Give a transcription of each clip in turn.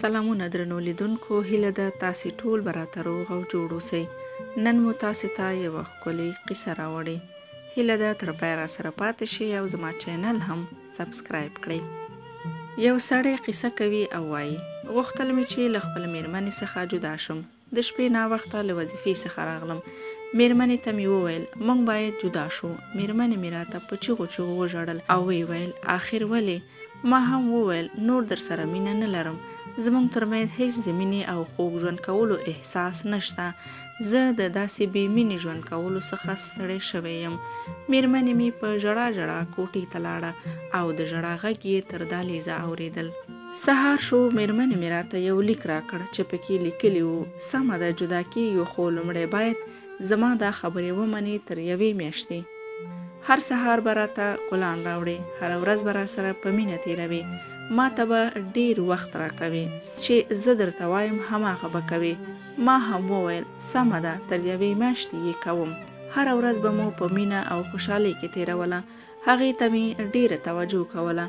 سلامونه درنو لیدونکو، هیله ده تاسې ټول به راته روغ او جوړ اوسئ. نن مو تاسې ته یوه ښکلې قصه راوړې. هیله ده تر پایه راسره پاتې شئ او زما چینل هم سبسکرایب کړئ. یو سړی قصه کوي او وایي: غوښتل مې چې له خپلې مېرمنې څخه جدا شم. د شپې ناوخته له وظیفې څخه راغلم. مېرمنې ته مې وویل: موږ باید جدا شو. مېرمنې مې راته په چیغو چیغو وژړل او ویې ویل: آخر ولې؟ ما هم وویل: نور در سره مینه نه لرم. زموږ ترمنځ هیڅ د مینې او خوږ ژوند کولو احساس نشته. زه د داسې بې مینې ژوند کولو څخه ستړی شوی یم. مېرمنې مې په ژړا ژړا کوټې ته لاړه او د ژړا غږ یې تر دهلیزه اورېدل. سهار شو، مېرمنې مې راته یو لیک راکړ چې پکې لیکلي وو: سمه ده، جدا کېږو، خو لومړی باید زما دا خبرې ومنې تر یوې میاشتې. هر سهار به راته ګلان راوړې، هره ورځ به راسره په مینه تېروې، ما ته به ډېر وخت راکوې، چې زه درته وایم هماغه به کوې. ما هم وویل: سمه ده، تر یوې میاشتې یې کوم. هره ورځ به مو په مینه او خوشحالۍ کې تېروله. هغې ته مې ډېره توجه کوله.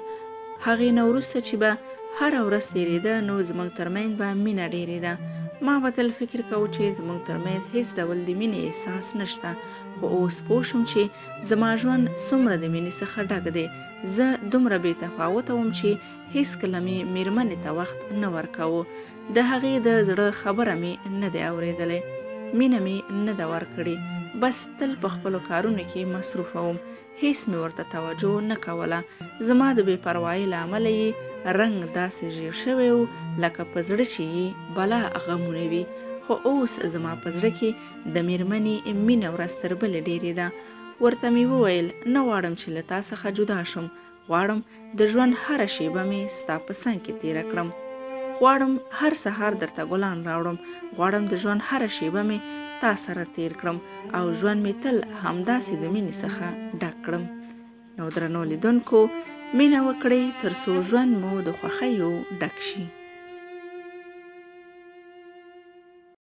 هغې نه وروسته چې به هره ورځ تېرېده، نو زموږ ترمنځ به مینه ډېرېده. ما به تل فکر کوو چې زموږ ترمنځ هیڅ ډول د مینې احساس نشته، خو اوس پوه شوم چې زما ژوند څومره د مینې څخه ډک دی. زه دومره بې تفاوته وم چې هیڅکله مې مېرمنې ته وخت نه ورکاوه. د هغې د زړه خبره مې نه دی اورېدلی، مینه مې نه ده ورکړې. بس تل په خپلو کارونو کې مصروفه وم، هیڅ مې ورته توجه نه کوله. زما د بې پروایۍ له امله یې رنګ داسې ژیړ شوی و لکه په زړه چې یې بلا غمونه وي. خو اوس زما په زړه کې د مېرمنې مینه ورځ تر بلې ډېرېده. ورته مې وویل: نه غواړم چې له تا څخه جدا شم. غواړم د ژوند هره شیبه مې ستا په څنګ کې تېره کړم. غواړم هر سهار درته ګلان راوړم. غواړم د ژوند هره شیبه مې تا سره تېر کړم او ژوند مې تل همداسې د مینې څخه ډک کړم. نو درنو لیدونکو، مینه وکړئ تر څو ژوند مو د خوښیو ډک شي.